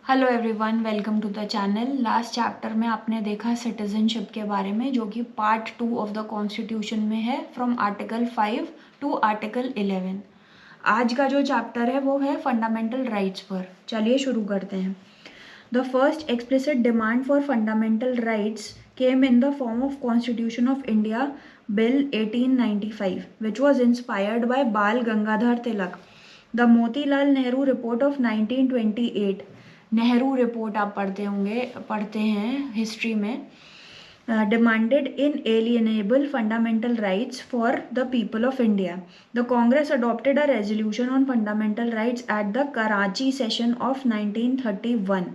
Hello everyone, welcome to the channel. Last chapter में आपने देखा सिटीजनशिप के बारे में, जो कि पार्ट 2 ऑफ द कॉन्स्टिट्यूशन में है, फ्रॉम आर्टिकल 5 टू आर्टिकल 11। आज का जो चैप्टर है वो है फंडामेंटल राइट्स पर। चलिए शुरू करते हैं। The first explicit demand for fundamental rights came in the form of constitution of India bill 1895, which was inspired by Bal Gangadhar Tilak. The Motilal Nehru report of 1928, Nehru report आप पढ़ते हैं हिस्ट्री में, demanded inalienable fundamental rights for the people of India. The Congress adopted a resolution on fundamental rights at the Karachi session of 1931,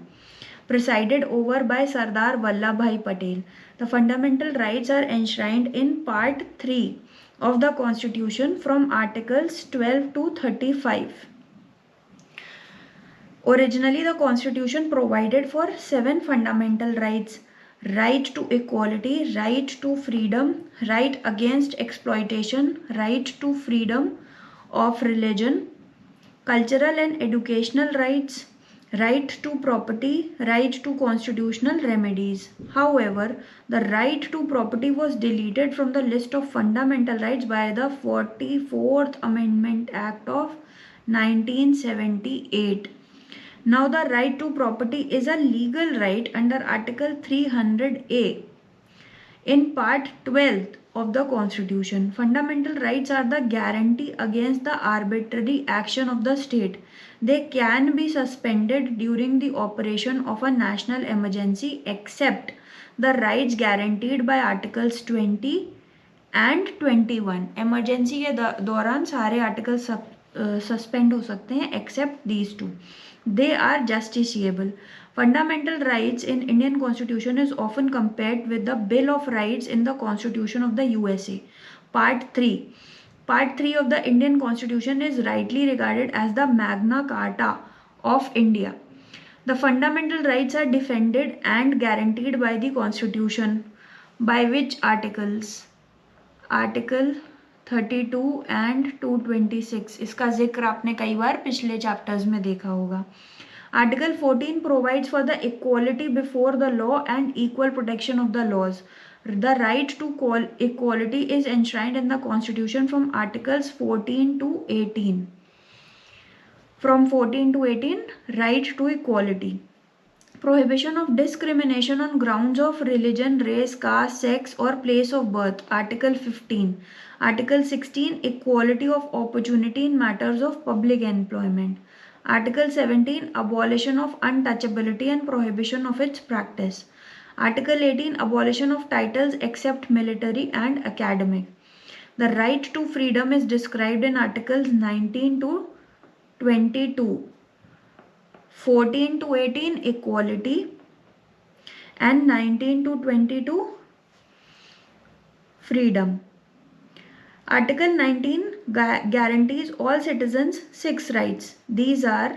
presided over by Sardar Vallabhbhai Patel. The fundamental rights are enshrined in Part 3 of the Constitution from Articles 12 to 35. Originally, the Constitution provided for 7 fundamental rights: right to equality, right to freedom, right against exploitation, right to freedom of religion, cultural and educational rights, right to property, right to constitutional remedies. However, the right to property was deleted from the list of fundamental rights by the 44th Amendment Act of 1978. Now, the right to property is a legal right under Article 300A in Part 12 of the Constitution. Fundamental rights are the guarantee against the arbitrary action of the state. They can be suspended during the operation of a national emergency except the rights guaranteed by Articles 20 and 21. Emergency के दौरान सारे article suspend हो सकते हैं except these two. They are justiciable. Fundamental rights in Indian Constitution is often compared with the Bill of Rights in the Constitution of the USA. Part 3. Part 3 of the Indian Constitution is rightly regarded as the Magna Carta of India. The fundamental rights are defended and guaranteed by the Constitution. By which articles? Article 32 and 226. इसका जिक्र आपने कई बार पिछले chapters में देखा होगा. Article 14 provides for the equality before the law and equal protection of the laws. The right to equality is enshrined in the Constitution from Articles 14 to 18. From 14 to 18, right to equality. Prohibition of discrimination on grounds of religion, race, caste, sex or place of birth. Article 15. Article 16. Equality of opportunity in matters of public employment. Article 17. Abolition of untouchability and prohibition of its practice. Article 18. Abolition of titles except military and academic. The right to freedom is described in Articles 19 to 22. 14 to 18 equality and 19 to 22 freedom. Article 19 guarantees all citizens 6 rights. These are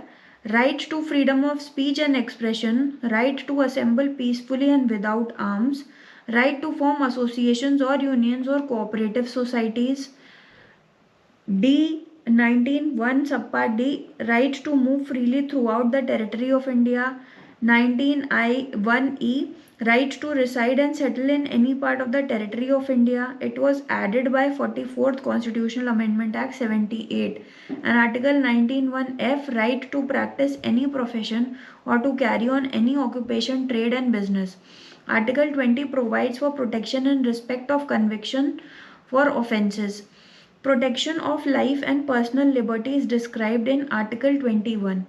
right to freedom of speech and expression, right to assemble peacefully and without arms, right to form associations or unions or cooperative societies. 19(1) subpart D, right to move freely throughout the territory of India. 19(1)(e), right to reside and settle in any part of the territory of India. It was added by 44th Constitutional Amendment Act 78. And Article 19(1)(f), right to practice any profession or to carry on any occupation, trade and business. Article 20 provides for protection and respect of conviction for offences. Protection of life and personal liberty is described in Article 21.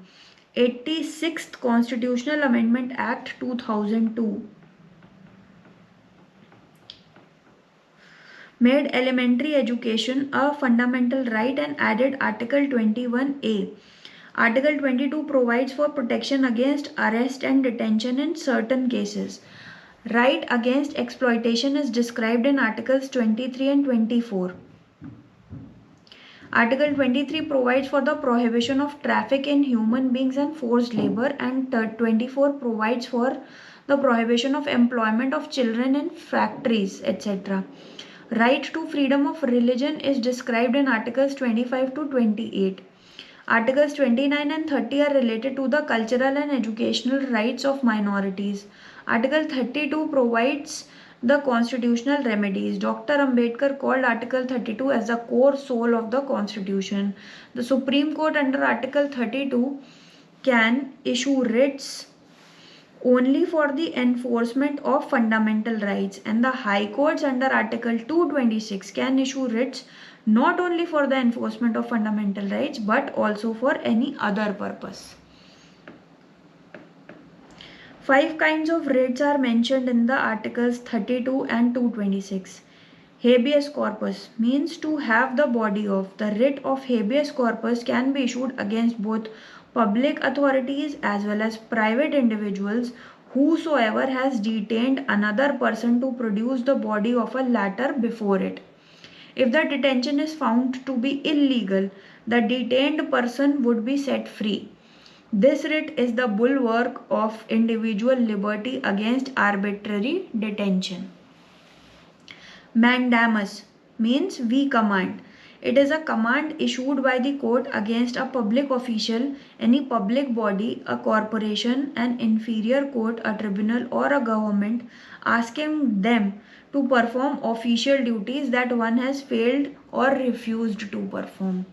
86th Constitutional Amendment Act 2002 made elementary education a fundamental right and added Article 21A. Article 22 provides for protection against arrest and detention in certain cases. Right against exploitation is described in Articles 23 and 24. Article 23 provides for the prohibition of traffic in human beings and forced labor, and 24 provides for the prohibition of employment of children in factories, etc. Right to freedom of religion is described in Articles 25 to 28. Articles 29 and 30 are related to the cultural and educational rights of minorities. Article 32 provides the constitutional remedies. Dr. Ambedkar called Article 32 as the core soul of the Constitution. The Supreme Court under Article 32 can issue writs only for the enforcement of fundamental rights, and the High Courts under Article 226 can issue writs not only for the enforcement of fundamental rights but also for any other purpose. 5 kinds of writs are mentioned in the Articles 32 and 226. Habeas corpus means to have the body of. The writ of habeas corpus can be issued against both public authorities as well as private individuals whosoever has detained another person to produce the body of a latter before it. If the detention is found to be illegal, the detained person would be set free. This writ is the bulwark of individual liberty against arbitrary detention. Mandamus means we command. It is a command issued by the court against a public official, any public body, a corporation, an inferior court, a tribunal, or a government, asking them to perform official duties that one has failed or refused to perform.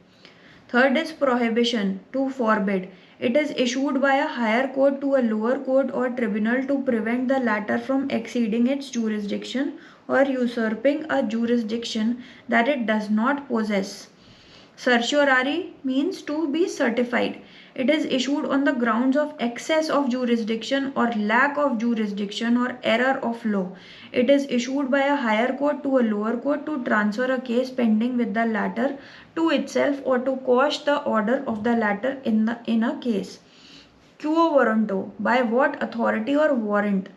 Third is prohibition, to forbid. It is issued by a higher court to a lower court or tribunal to prevent the latter from exceeding its jurisdiction or usurping a jurisdiction that it does not possess. Certiorari means to be certified. It is issued on the grounds of excess of jurisdiction or lack of jurisdiction or error of law. It is issued by a higher court to a lower court to transfer a case pending with the latter to itself or to quash the order of the latter in a case. Quo warranto, by what authority or warrant?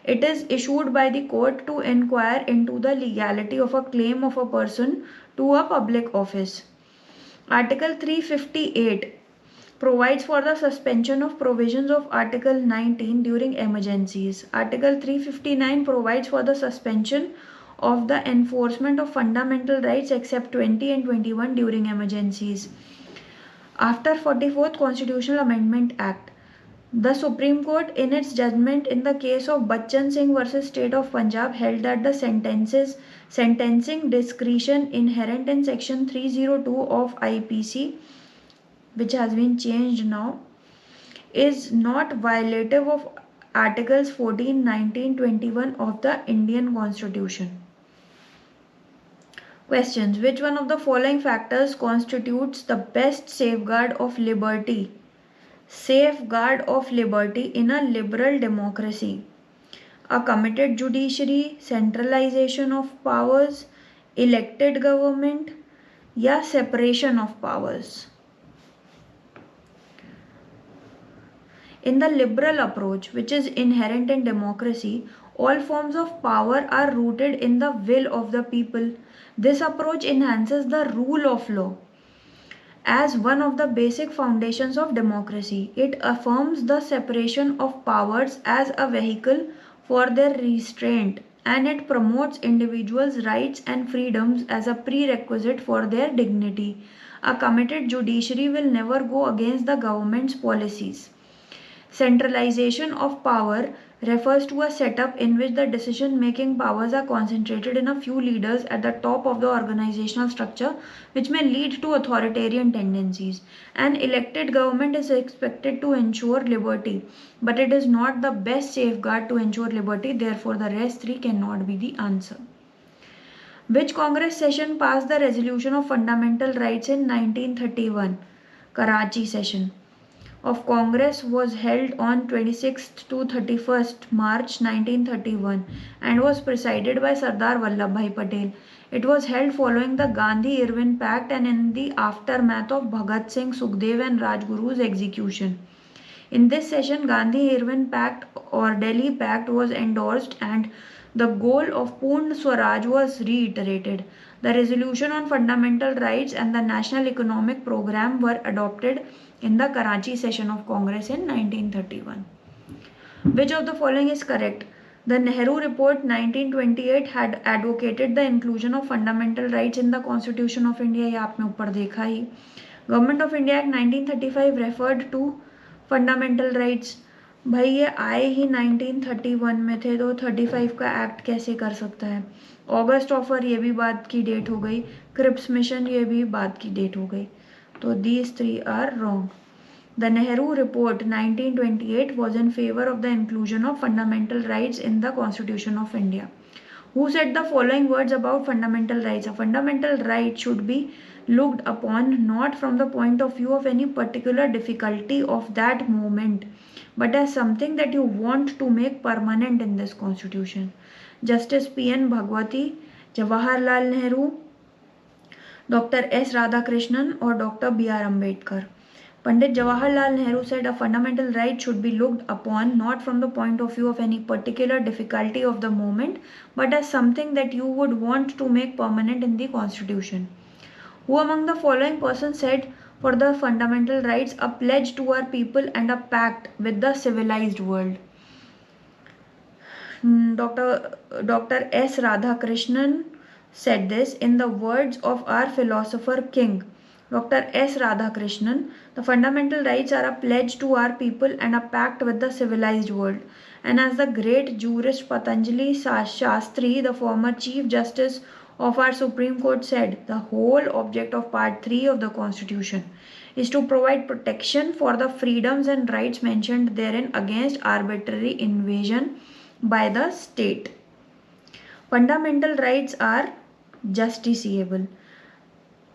It is issued by the court to inquire into the legality of a claim of a person to a public office. Article 358 provides for the suspension of provisions of Article 19 during emergencies. Article 359 provides for the suspension of the enforcement of fundamental rights except 20 and 21 during emergencies. After 44th Constitutional Amendment Act, the Supreme Court in its judgment in the case of Bachchan Singh versus State of Punjab held that the sentencing discretion inherent in section 302 of IPC, which has been changed now, is not violative of Articles 14, 19, 21 of the Indian Constitution. Questions. Which one of the following factors constitutes the best safeguard of liberty? Safeguard of liberty in a liberal democracy. A committed judiciary, centralization of powers, elected government, या separation of powers. In the liberal approach, which is inherent in democracy, all forms of power are rooted in the will of the people. This approach enhances the rule of law as one of the basic foundations of democracy. It affirms the separation of powers as a vehicle for their restraint, and it promotes individuals' rights and freedoms as a prerequisite for their dignity. A committed judiciary will never go against the government's policies. Centralization of power refers to a setup in which the decision-making powers are concentrated in a few leaders at the top of the organizational structure, which may lead to authoritarian tendencies. An elected government is expected to ensure liberty, but it is not the best safeguard to ensure liberty. Therefore, the rest three cannot be the answer. Which Congress session passed the Resolution of Fundamental Rights in 1931? Karachi session of Congress was held on 26th to 31st March 1931 and was presided by Sardar Vallabhbhai Patel. It was held following the Gandhi-Irwin Pact and in the aftermath of Bhagat Singh, Sukhdev and Rajguru's execution. In this session, Gandhi-Irwin Pact or Delhi Pact was endorsed and the goal of Purna Swaraj was reiterated. The Resolution on Fundamental Rights and the National Economic Program were adopted in the Karachi session of Congress in 1931. Which of the following is correct? The Nehru Report 1928 had advocated the inclusion of fundamental rights in the Constitution of India. ये आपने ऊपर देखा ही. Government of India act 1935 referred to fundamental rights. भाई ये आए ही 1931 में थे, तो 35 का एक्ट कैसे कर सकता है। ऑगस्ट ऑफर ये भी बाद की डेट हो गई, क्रिप्स मिशन ये भी बाद की डेट हो गई, तो these three are wrong. The Nehru Report 1928 was in favor of the inclusion of fundamental rights in the Constitution of India. Who said the following words about fundamental rights? A fundamental right should be looked upon not from the point of view of any particular difficulty of that moment, but as something that you want to make permanent in this Constitution. Justice P.N. Bhagwati, Jawaharlal Nehru, Dr. S. Radhakrishnan or Dr. B.R. Ambedkar. Pandit Jawaharlal Nehru said a fundamental right should be looked upon not from the point of view of any particular difficulty of the moment, but as something that you would want to make permanent in the Constitution. Who among the following persons said for the fundamental rights a pledge to our people and a pact with the civilized world? Dr. S. Radhakrishnan said this in the words of our philosopher king. Dr. S. Radhakrishnan, the fundamental rights are a pledge to our people and a pact with the civilized world. And as the great jurist Patanjali Shastri, the former Chief Justice of our Supreme Court said, the whole object of Part 3 of the Constitution is to provide protection for the freedoms and rights mentioned therein against arbitrary invasion by the state. Fundamental rights are justiciable,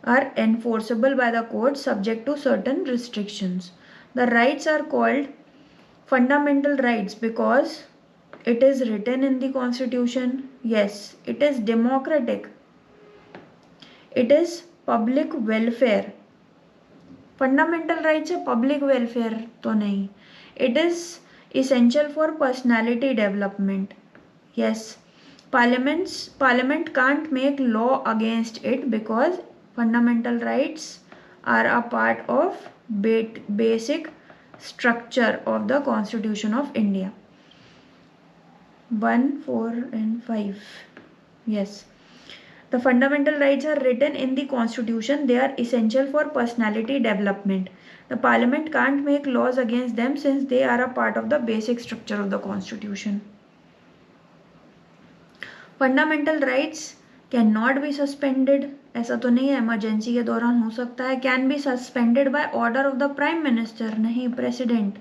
are enforceable by the court subject to certain restrictions. The rights are called fundamental rights because it is written in the Constitution. Yes, it is democratic. It is public welfare. Fundamental rights है public welfare तो नहीं. It is essential for personality development. Yes, Parliament can't make law against it because fundamental rights are a part of basic structure of the Constitution of India. 1, 4 and 5. Yes. The fundamental rights are written in the Constitution. They are essential for personality development. The Parliament can't make laws against them since they are a part of the basic structure of the Constitution. Fundamental rights can not be suspended, ऐसा तो नहीं है, emergency के दौरान हो सकता है. Can be suspended by order of the prime minister, नहीं, president.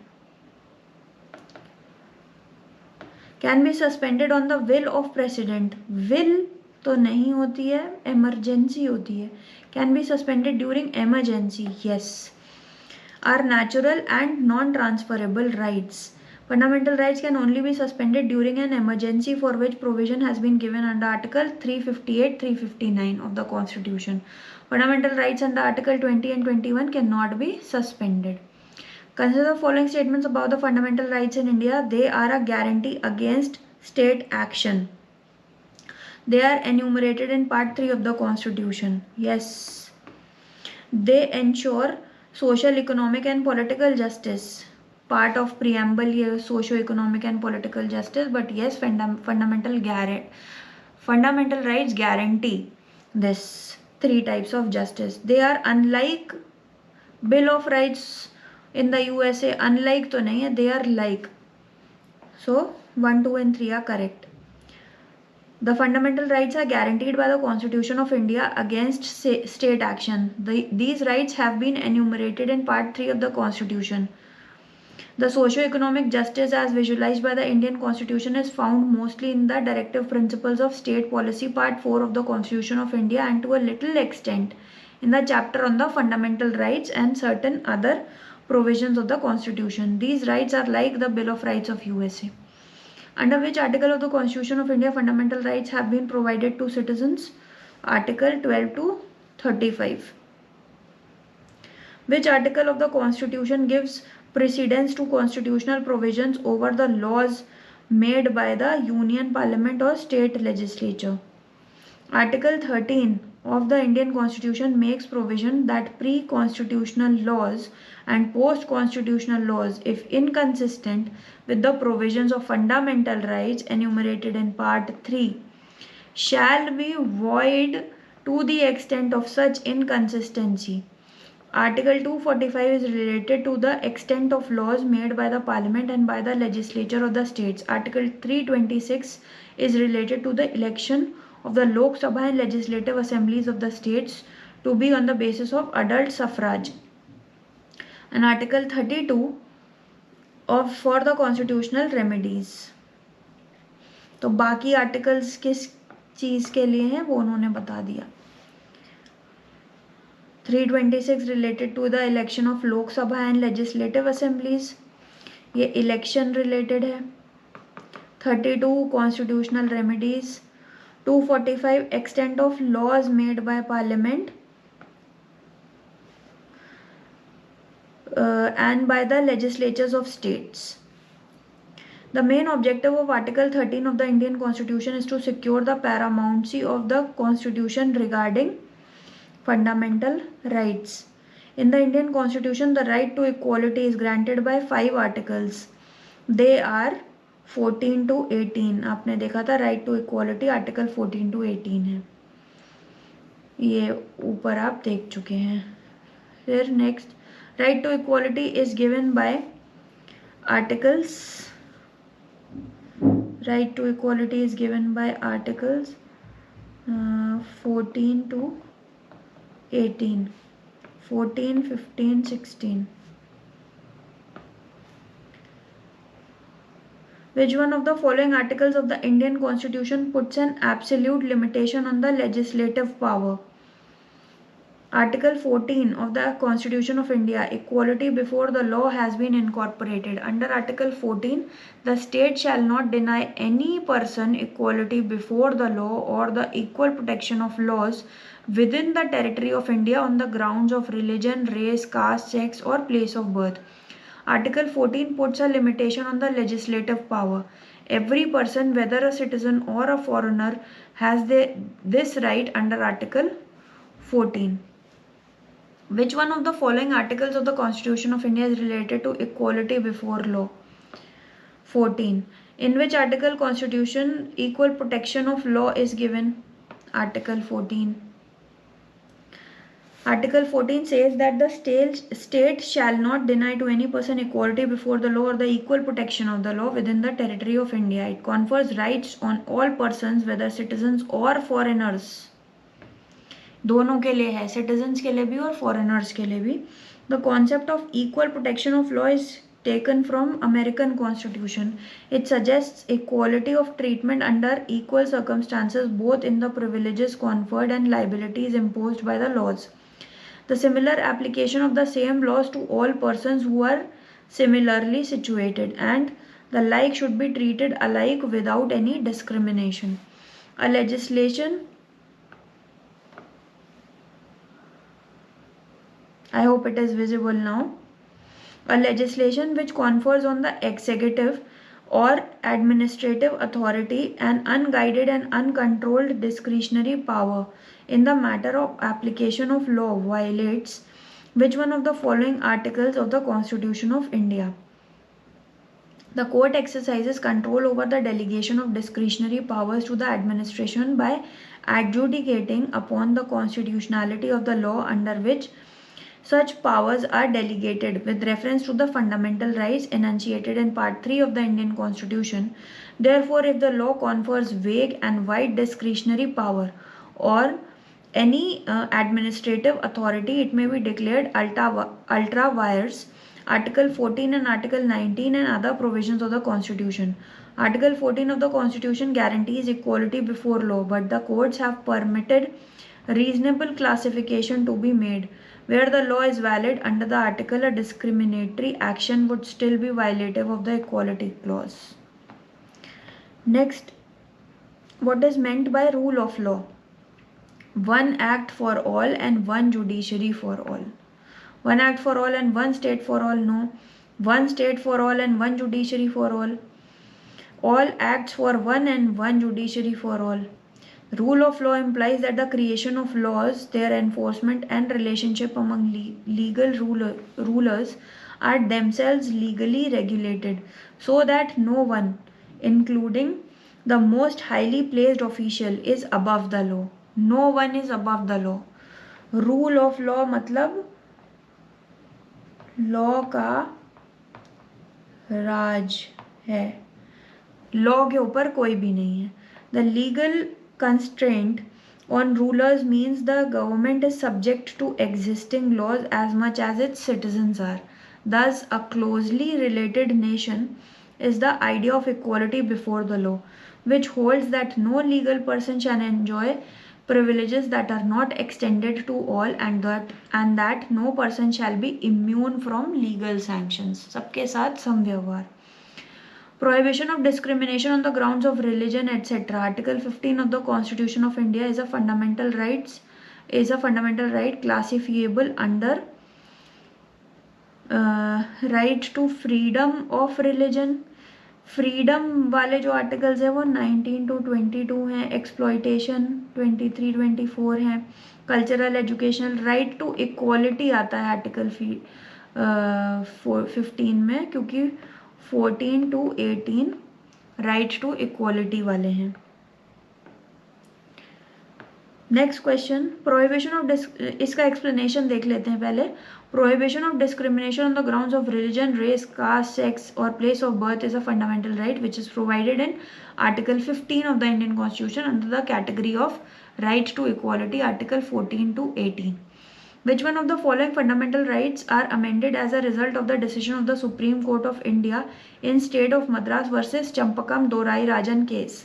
Can be suspended on the will of president, will तो नहीं होती है, इमरजेंसी होती है. Can be suspended during emergency, yes. Are natural and non transferable rights. Fundamental rights can only be suspended during an emergency for which provision has been given under Article 358, 359 of the Constitution. Fundamental rights under Article 20 and 21 cannot be suspended. Consider the following statements about the fundamental rights in India. They are a guarantee against state action. They are enumerated in Part 3 of the Constitution. Yes. They ensure social, economic and political justice. Part of preamble here, socio-economic and political justice, but yes, fundamental rights guarantee this three types of justice. They are unlike Bill of Rights in the USA. Unlike तो नहीं है, they are like. So 1, 2 and 3 are correct. The fundamental rights are guaranteed by the Constitution of India against state action. These rights have been enumerated in Part 3 of the Constitution. The socio-economic justice as visualized by the Indian Constitution is found mostly in the Directive Principles of State Policy Part 4 of the Constitution of India and to a little extent in the chapter on the fundamental rights and certain other provisions of the Constitution. These rights are like the Bill of Rights of USA. Under which article of the Constitution of India fundamental rights have been provided to citizens? Article 12 to 35. Which article of the Constitution gives precedence to constitutional provisions over the laws made by the Union Parliament or state legislature? Article 13 of the Indian Constitution makes provision that pre-constitutional laws and post-constitutional laws, if inconsistent with the provisions of fundamental rights enumerated in Part 3, shall be void to the extent of such inconsistency. Article 245 is related to the extent of laws made by the Parliament and by the legislature of the states. Article 326 is related to the election of the Lok Sabha and legislative assemblies of the states to be on the basis of adult suffrage. And Article 32 for the constitutional remedies. तो बाकी articles किस चीज़ के लिए हैं वो उन्होंने बता दिया. 326 related to the election of Lok Sabha and legislative assemblies, ये election related है. 32 constitutional remedies. 245 extent of laws made by parliament and by the legislatures of states. The main objective of Article 13 of the Indian Constitution is to secure the paramountcy of the Constitution regarding fundamental rights. In the Indian Constitution, the right to equality is granted by 5 articles. They are 14 to 18. आपने देखा था right to equality article 14 to 18 है. ये ऊपर आप देख चुके हैं. फिर next, right to equality is given by articles. Right to equality is given by articles 14 to 18, 14, 15, 16. Which one of the following articles of the Indian Constitution puts an absolute limitation on the legislative power? Article 14 of the Constitution of India, equality before the law has been incorporated. Under Article 14, the state shall not deny any person equality before the law or the equal protection of laws within the territory of India on the grounds of religion, race, caste, sex or place of birth. Article 14 puts a limitation on the legislative power. Every person, whether a citizen or a foreigner, has this right under Article 14. Which one of the following articles of the Constitution of India is related to equality before law? 14. In which article Constitution equal protection of law is given? Article 14. Article 14 says that the state shall not deny to any person equality before the law or the equal protection of the law within the territory of India. It confers rights on all persons, whether citizens or foreigners. दोनों के लिए है, citizens के लिए भी और foreigners के लिए भी. The concept of equal protection of law is taken from American Constitution. It suggests equality of treatment under equal circumstances both in the privileges conferred and liabilities imposed by the laws. The similar application of the same laws to all persons who are similarly situated, and the like should be treated alike without any discrimination. A legislation, I hope it is visible now. A legislation which confers on the executive or administrative authority an unguided and uncontrolled discretionary power in the matter of application of law violates which one of the following articles of the Constitution of India? The court exercises control over the delegation of discretionary powers to the administration by adjudicating upon the constitutionality of the law under which such powers are delegated with reference to the fundamental rights enunciated in Part 3 of the Indian Constitution. Therefore, if the law confers vague and wide discretionary power or any administrative authority, it may be declared ultra vires. Article 14 and Article 19 and other provisions of the Constitution. Article 14 of the Constitution guarantees equality before law, but the courts have permitted reasonable classification to be made. Where the law is valid under the article, a discriminatory action would still be violative of the equality clause. Next, what is meant by rule of law? One act for all and one judiciary for all. One act for all and one state for all, no. One state for all and one judiciary for all. All acts for one and one judiciary for all. Rule of law implies that the creation of laws, their enforcement and relationship among legal rulers are themselves legally regulated so that no one, including the most highly placed official, is above the law. No one is above the law. Rule of law मतलब law का राज है, law के ऊपर कोई भी नहीं है. The legal constraint on rulers means the government is subject to existing laws as much as its citizens are. Thus, a closely related nation is the idea of equality before the law, which holds that no legal person shall enjoy privileges that are not extended to all, and that no person shall be immune from legal sanctions. सबके साथ समव्यवहार. Prohibition of discrimination on the grounds of religion, etc. Article 15 of the Constitution of India is a fundamental right classifiable under right to freedom of religion. Freedom वाले जो articles है वो 19 to 22 हैं. Exploitation 23 24 हैं. Cultural educational right to equality आता है article 15 में, क्योंकि 14 to 18 राइट टू इक्वालिटी वाले हैं. नेक्स्ट क्वेश्चन, प्रोहिबिशन ऑफ इसका एक्सप्लेनेशन देख लेते हैं पहले. Prohibition of discrimination on the grounds of religion, race, caste, sex or place of birth is a fundamental right which is provided in Article 15 of the Indian Constitution under the category of right to equality, Article 14 to 18. Which one of the following fundamental rights are amended as a result of the decision of the Supreme Court of India in State of Madras versus Champakam Dorai Rajan case?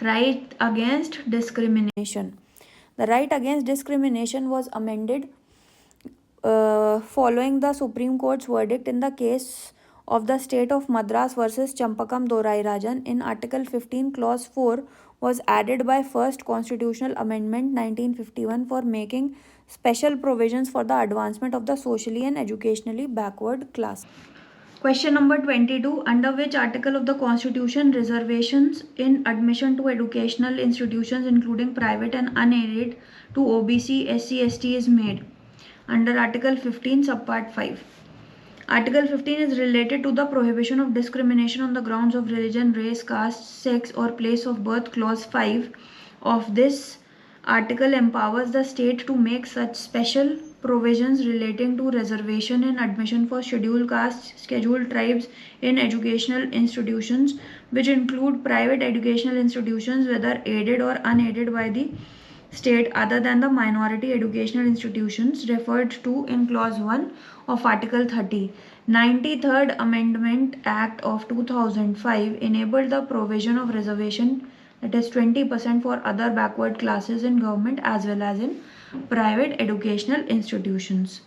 Right against discrimination. The right against discrimination was amended following the Supreme Court's verdict in the case of the State of Madras versus Champakam Dorai Rajan. In Article 15, Clause 4 was added by First Constitutional Amendment 1951 for making special provisions for the advancement of the socially and educationally backward class. Question number 22. Under which article of the Constitution reservations in admission to educational institutions including private and unaided to OBC, SC, ST is made? Under Article 15, Subpart 5. Article 15 is related to the prohibition of discrimination on the grounds of religion, race, caste, sex or place of birth. Clause 5 of this article empowers the state to make such special provisions relating to reservation in admission for scheduled castes, scheduled tribes in educational institutions, which include private educational institutions, whether aided or unaided by the state other than the minority educational institutions referred to in clause 1 of article 30. 93rd Amendment Act of 2005 enabled the provision of reservation, that is 20% for other backward classes in government as well as in private educational institutions.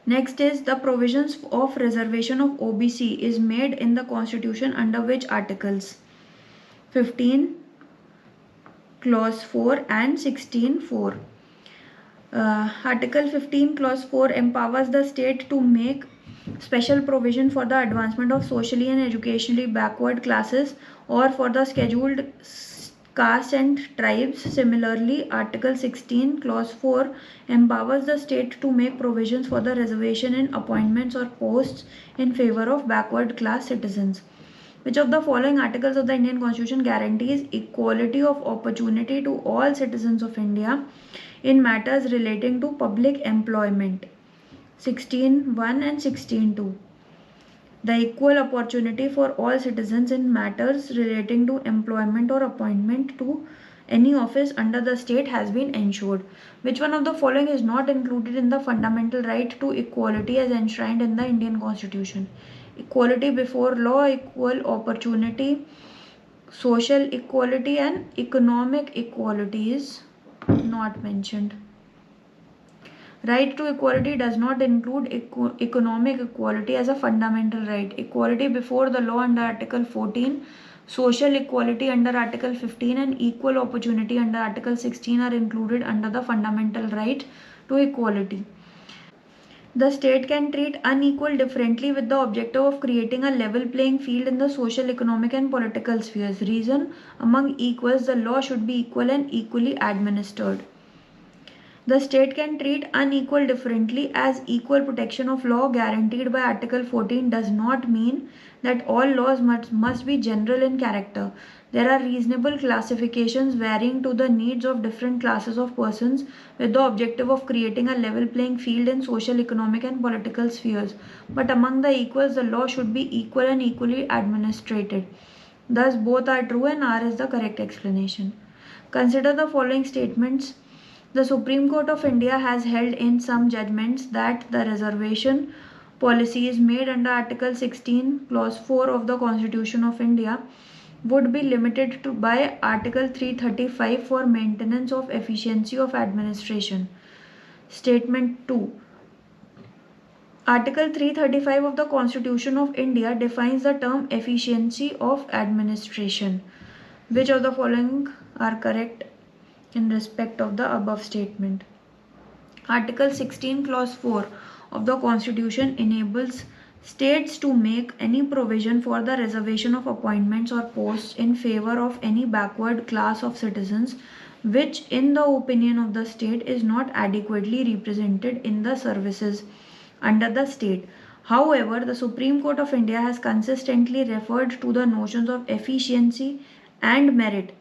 Next is the provisions of reservation of OBC is made in the Constitution under which articles? 15 Clause 4 and 16(4). Article 15 Clause 4 empowers the state to make special provision for the advancement of socially and educationally backward classes or for the scheduled castes and tribes. Similarly, Article 16 Clause 4 empowers the state to make provisions for the reservation in appointments or posts in favor of backward class citizens. Which of the following articles of the Indian Constitution guarantees equality of opportunity to all citizens of India in matters relating to public employment? 16(1) and 16(2). The equal opportunity for all citizens in matters relating to employment or appointment to any office under the state has been ensured. Which one of the following is not included in the fundamental right to equality as enshrined in the Indian Constitution? Equality before law, equal opportunity, social equality and economic equality is not mentioned. Right to equality does not include economic equality as a fundamental right. Equality before the law under Article 14, social equality under Article 15 and equal opportunity under Article 16 are included under the fundamental right to equality. The state can treat unequal differently with the objective of creating a level playing field in the social, economic and political spheres. Reason: among equals, the law should be equal and equally administered. The state can treat unequal differently, as equal protection of law guaranteed by Article 14 does not mean that all laws must be general in character. There are reasonable classifications varying to the needs of different classes of persons, with the objective of creating a level playing field in social, economic and political spheres. But among the equals, the law should be equal and equally administrated. Thus both are true and R is the correct explanation. Consider the following statements. The Supreme Court of India has held in some judgments that the reservation policies made under Article 16, Clause 4 of the Constitution of India would be limited to by Article 335 for maintenance of efficiency of administration. Statement 2. Article 335 of the Constitution of India defines the term efficiency of administration. Which of the following are correct in respect of the above statement? Article 16 Clause 4 of the Constitution enables states to make any provision for the reservation of appointments or posts in favor of any backward class of citizens which in the opinion of the state is not adequately represented in the services under the state. However, the Supreme Court of India has consistently referred to the notions of efficiency and merit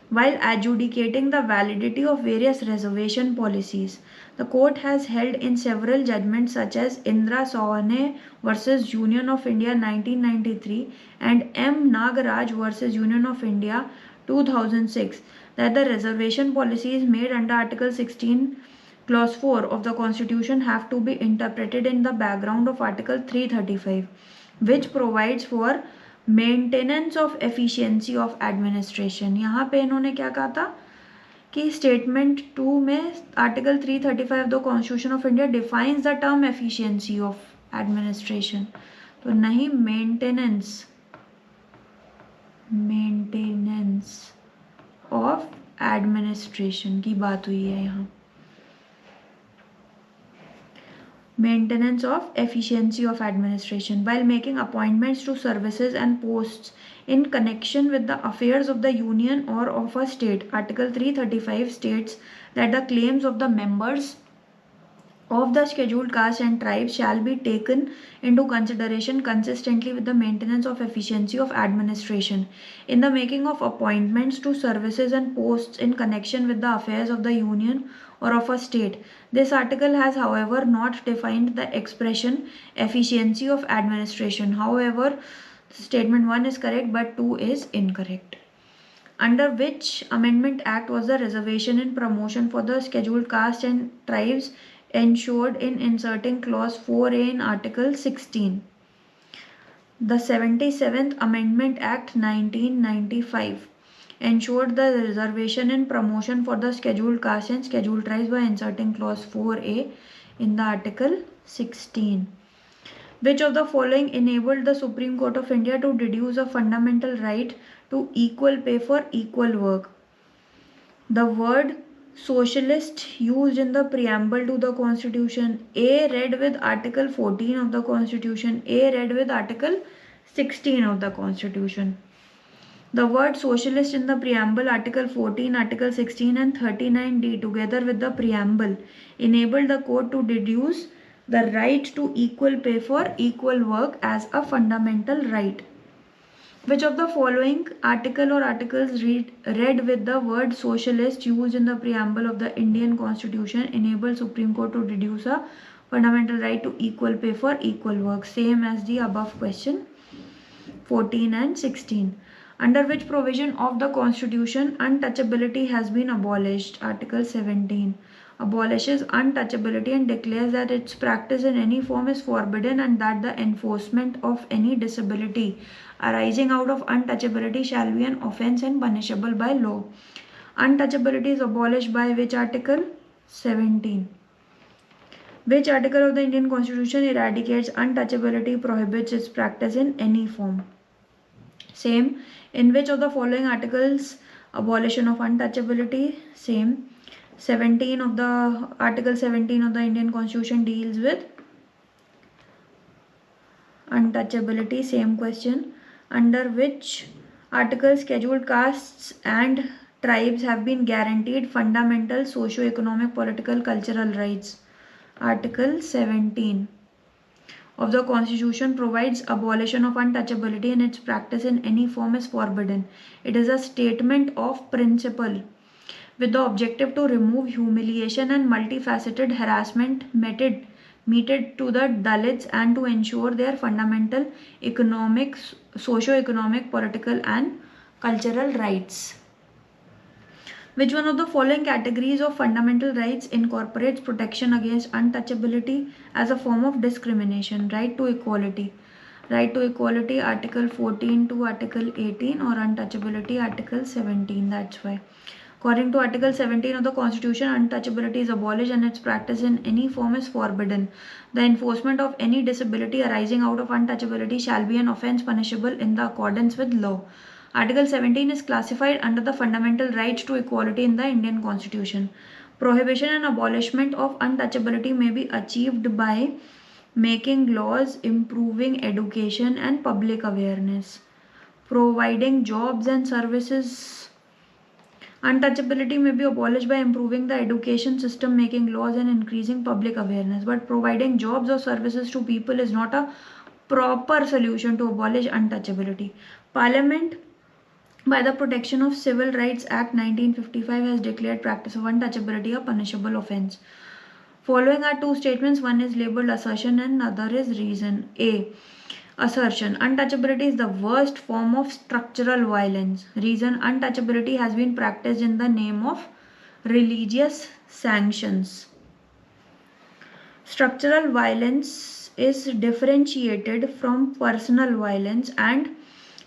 while adjudicating the validity of various reservation policies. The court has held in several judgments such as Indra Sohane versus Union of India 1993 and M. Nagaraj versus Union of India 2006 that the reservation policies made under Article 16 Clause 4 of the Constitution have to be interpreted in the background of Article 335, which provides for maintenance of efficiency of administration. यहाँ पे इन्होंने क्या कहा था कि statement 2 में article 335 of the constitution of India defines the term efficiency of administration. तो नहीं, मेंटेनेंस ऑफ एडमिनिस्ट्रेशन की बात हुई है यहाँ. Maintenance of efficiency of administration while making appointments to services and posts in connection with the affairs of the union or of a state. Article 335 states that the claims of the members of the scheduled castes and tribes shall be taken into consideration consistently with the maintenance of efficiency of administration in the making of appointments to services and posts in connection with the affairs of the union or of a state. This article has, however, not defined the expression efficiency of administration. However, statement 1 is correct but 2 is incorrect. Under which Amendment Act was the reservation and promotion for the scheduled castes and tribes ensured in inserting clause 4A in Article 16? The 77th Amendment Act 1995 ensured the reservation and promotion for the scheduled castes and scheduled tribes by inserting clause 4A in the Article 16. Which of the following enabled the Supreme Court of India to deduce a fundamental right to equal pay for equal work? The word socialist used in the preamble to the Constitution. A read with Article 14 of the Constitution. A read with Article 16 of the Constitution. The word socialist in the preamble, Article 14, Article 16 and 39D together with the preamble enabled the court to deduce the right to equal pay for equal work as a fundamental right. Which of the following article or articles read with the word socialist used in the preamble of the Indian Constitution enabled Supreme Court to deduce a fundamental right to equal pay for equal work? Same as the above question 14 and 16. Under which provision of the Constitution untouchability has been abolished? Article 17 abolishes untouchability and declares that its practice in any form is forbidden and that the enforcement of any disability arising out of untouchability shall be an offence and punishable by law. Untouchability is abolished by which article? 17. Which article of the Indian Constitution eradicates untouchability, prohibits its practice in any form? Same. In which of the following articles abolition of untouchability? Same. 17 of the Article 17 of the Indian Constitution deals with untouchability. Same question. Under which article scheduled castes and tribes have been guaranteed fundamental socio-economic, political, cultural rights. Article 17 of the Constitution provides abolition of untouchability and its practice in any form is forbidden. It is a statement of principle with the objective to remove humiliation and multifaceted harassment meted to the Dalits and to ensure their fundamental economic, socio-economic, political and cultural rights. Which one of the following categories of fundamental rights incorporates protection against untouchability as a form of discrimination? Right to equality. Right to equality, Article 14 to Article 18, or untouchability, Article 17. That's why. According to Article 17 of the Constitution, untouchability is abolished and its practice in any form is forbidden. The enforcement of any disability arising out of untouchability shall be an offence punishable in the accordance with law. Article 17 is classified under the fundamental right to equality in the Indian Constitution. Prohibition and abolishment of untouchability may be achieved by making laws, improving education and public awareness, providing jobs and services. Untouchability may be abolished by improving the education system, making laws and increasing public awareness. But providing jobs or services to people is not a proper solution to abolish untouchability. Parliament, by the Protection of Civil Rights Act 1955, has declared practice of untouchability a punishable offence. Following are two statements. One is labelled assertion and other is reason. A. Assertion. Untouchability is the worst form of structural violence. Reason. Untouchability has been practiced in the name of religious sanctions. Structural violence is differentiated from personal violence and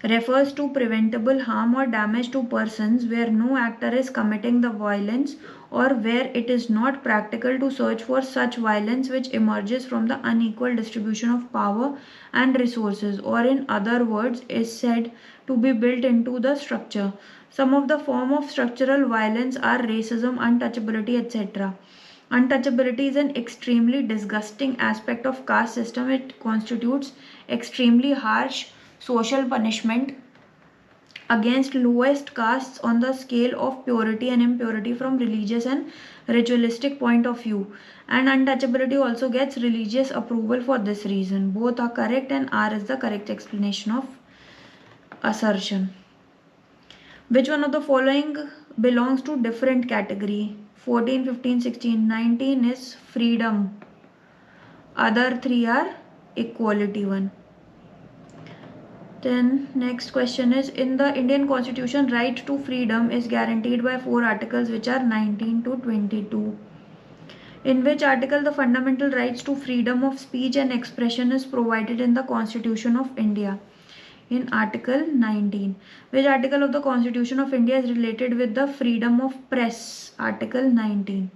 refers to preventable harm or damage to persons where no actor is committing the violence or where it is not practical to search for such violence which emerges from the unequal distribution of power and resources, or in other words is said to be built into the structure. Some of the form of structural violence are racism, untouchability, etc. Untouchability is an extremely disgusting aspect of caste system. It constitutes extremely harsh social punishment against lowest castes on the scale of purity and impurity from religious and ritualistic point of view. And untouchability also gets religious approval for this reason. Both are correct and R is the correct explanation of assertion. Which one of the following belongs to different category? 14, 15, 16, 19 is freedom. Other three are equality one. Then next question is, in the Indian Constitution, right to freedom is guaranteed by 4 articles which are 19 to 22. In which article the fundamental rights to freedom of speech and expression is provided in the Constitution of India? In Article 19. Which article of the Constitution of India is related with the freedom of press? Article 19.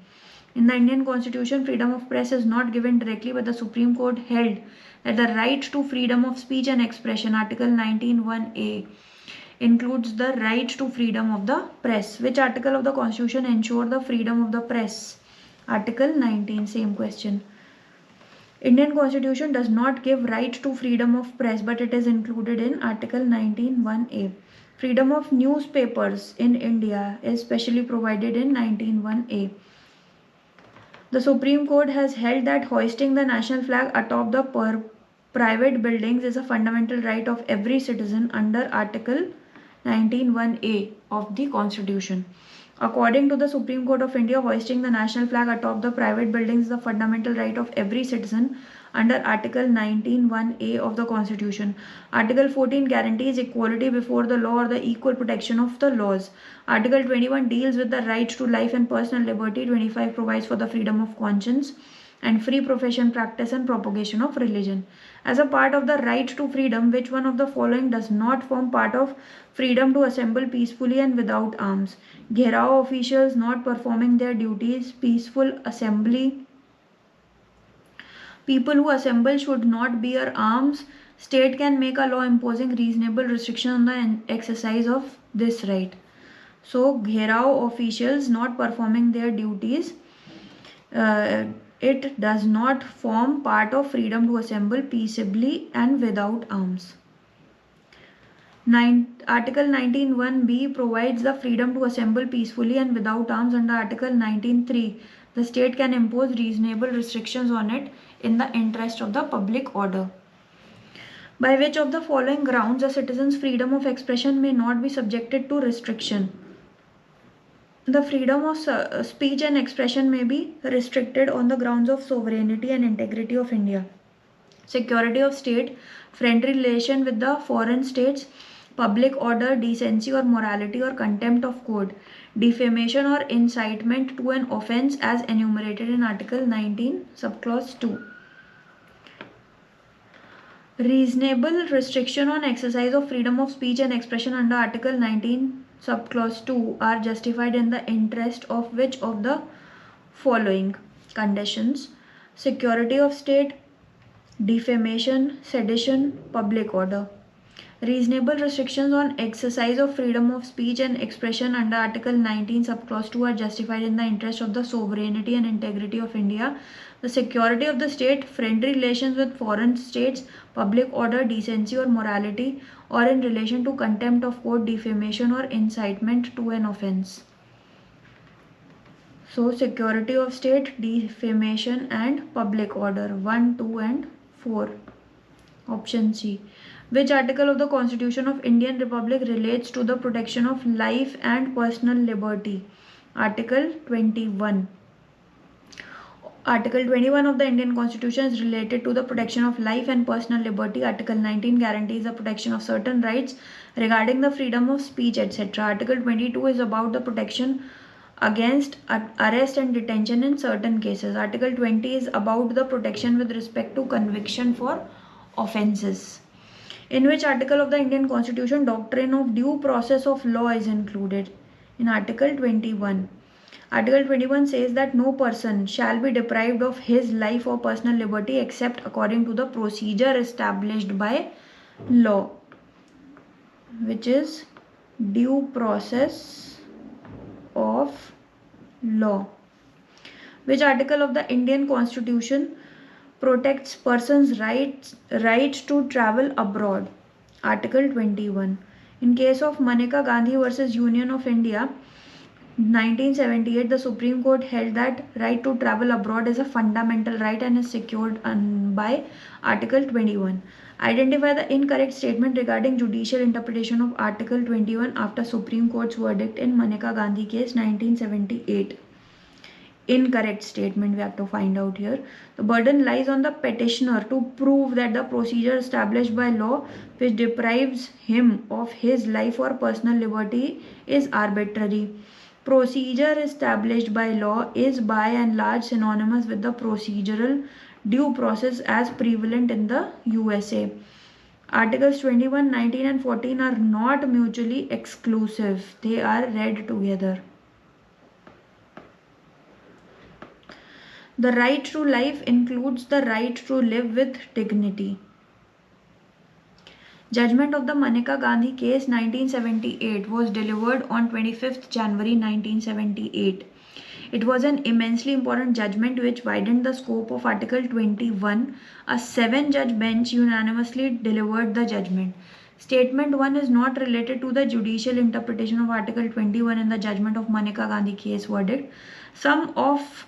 In the Indian Constitution, freedom of press is not given directly, but the Supreme Court held that the right to freedom of speech and expression, Article 19(1)(a), includes the right to freedom of the press. Which article of the Constitution ensures the freedom of the press? Article 19. Same question. Indian Constitution does not give right to freedom of press, but it is included in Article 19(1)(a). Freedom of newspapers in India is specially provided in 19(1)(a). The Supreme Court has held that hoisting the national flag atop the private buildings is a fundamental right of every citizen under Article 19(1)(a) of the Constitution. According to the Supreme Court of India, hoisting the national flag atop the private buildings is a fundamental right of every citizen under Article 19(1)(a) of the Constitution. Article 14 guarantees equality before the law or the equal protection of the laws. Article 21 deals with the right to life and personal liberty. 25 provides for the freedom of conscience and free profession, practice and propagation of religion. As a part of the right to freedom, which one of the following does not form part of freedom to assemble peacefully and without arms? Gherao officials not performing their duties, peaceful assembly, people who assemble should not bear arms. State can make a law imposing reasonable restriction on the exercise of this right. So, Gherao officials not performing their duties, it does not form part of freedom to assemble peaceably and without arms. Article 19(1)(b) provides the freedom to assemble peacefully and without arms. Under Article 19(3), the state can impose reasonable restrictions on it in the interest of the public order. By which of the following grounds a citizen's freedom of expression may not be subjected to restriction? The freedom of speech and expression may be restricted on the grounds of sovereignty and integrity of India, security of state, friendly relation with the foreign states, public order, decency or morality or contempt of court, defamation or incitement to an offence as enumerated in Article 19, subclause 2. Reasonable restriction on exercise of freedom of speech and expression under Article 19, subclause 2 are justified in the interest of which of the following conditions: security of state, defamation, sedition, public order. Reasonable restrictions on exercise of freedom of speech and expression under Article 19, subclause 2 are justified in the interest of the sovereignty and integrity of India, the security of the state, friendly relations with foreign states, public order, decency or morality, or in relation to contempt of court, defamation or incitement to an offence. So, security of state, defamation and public order, 1, 2 and 4. Option C. Which article of the Constitution of Indian Republic relates to the protection of life and personal liberty? Article 21. Article 21 of the Indian Constitution is related to the protection of life and personal liberty. Article 19 guarantees the protection of certain rights regarding the freedom of speech, etc. Article 22 is about the protection against arrest and detention in certain cases. Article 20 is about the protection with respect to conviction for offences. In which article of the Indian Constitution doctrine of due process of law is included? In Article 21. Article 21 says that no person shall be deprived of his life or personal liberty except according to the procedure established by law, which is due process of law. Which article of the Indian Constitution protects persons' rights to travel abroad? Article 21. In case of Maneka Gandhi versus Union of India, 1978, the Supreme Court held that right to travel abroad is a fundamental right and is secured by Article 21. Identify the incorrect statement regarding judicial interpretation of Article 21 after Supreme Court's verdict in Maneka Gandhi case 1978. Incorrect statement we have to find out here. The burden lies on the petitioner to prove that the procedure established by law which deprives him of his life or personal liberty is arbitrary. Procedure established by law is by and large synonymous with the procedural due process as prevalent in the USA. Articles 21, 19 and 14 are not mutually exclusive. They are read together. The right to life includes the right to live with dignity. Judgment of the Maneka Gandhi case 1978 was delivered on 25th January 1978. It was an immensely important judgment which widened the scope of Article 21. A 7-judge bench unanimously delivered the judgment. Statement 1 is not related to the judicial interpretation of Article 21 in the judgment of Maneka Gandhi case verdict. Some of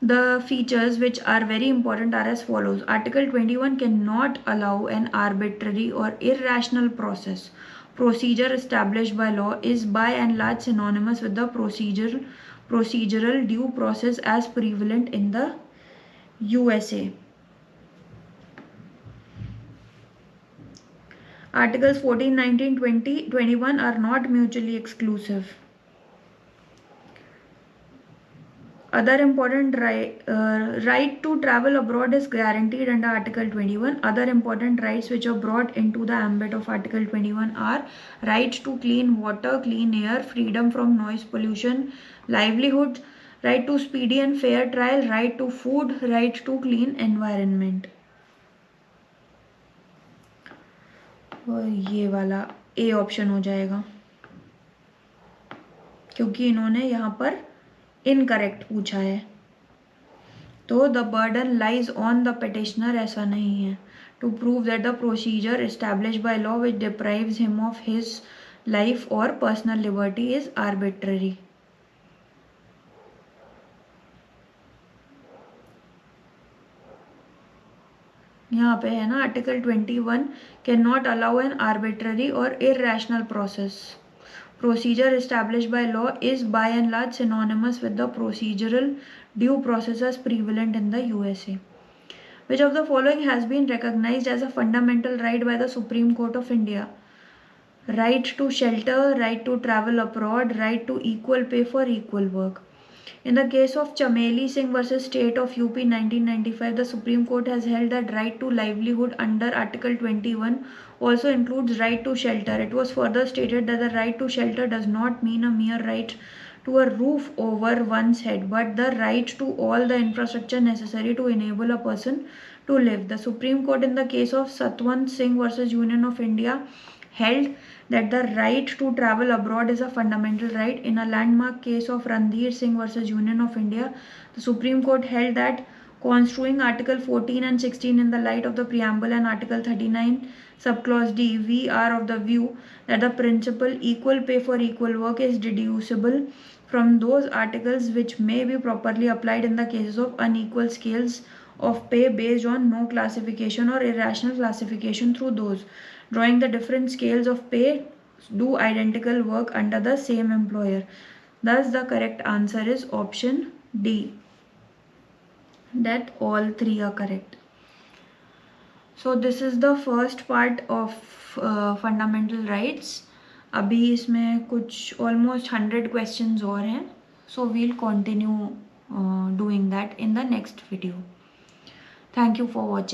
the features which are very important are as follows. Article 21 cannot allow an arbitrary or irrational process. Procedure established by law is by and large synonymous with the procedural due process as prevalent in the USA. Articles 14, 19, 20, 21 are not mutually exclusive. Other important right to travel abroad is guaranteed under Article 21. Other important rights which are brought into the ambit of Article 21 are right to clean water, clean air, freedom from noise pollution, livelihood, right to speedy and fair trial, right to food, right to clean environment. ये वाला A option हो जाएगा क्योंकि इन्होंने यहाँ पर incorrect पूछा है, तो the burden lies on the petitioner ऐसा नहीं है. to prove that the procedure established by law which deprives him of his life or personal liberty is arbitrary. यहाँ पे है ना article 21 can not allow an arbitrary और irrational process. Procedure established by law is by and large synonymous with the procedural due processes prevalent in the USA. Which of the following has been recognized as a fundamental right by the Supreme Court of India? Right to shelter, right to travel abroad, right to equal pay for equal work. In the case of Chameli Singh versus State of UP 1995, the Supreme Court has held that right to livelihood under Article 21 also includes right to shelter. It was further stated that the right to shelter does not mean a mere right to a roof over one's head, but the right to all the infrastructure necessary to enable a person to live. The Supreme Court in the case of Satwant Singh versus Union of India held that the right to travel abroad is a fundamental right. In a landmark case of Randhir Singh versus Union of India, the Supreme Court held that construing Article 14 and 16 in the light of the preamble and Article 39 subclause D, we are of the view that the principle equal pay for equal work is deducible from those articles which may be properly applied in the cases of unequal scales of pay based on no classification or irrational classification through those drawing the different scales of pay do identical work under the same employer. Thus, the correct answer is option D. That all three are correct. So, this is the first part of fundamental rights. अभी इसमें कुछ almost 100 questions और हैं. So, we'll continue doing that in the next video. Thank you for watching.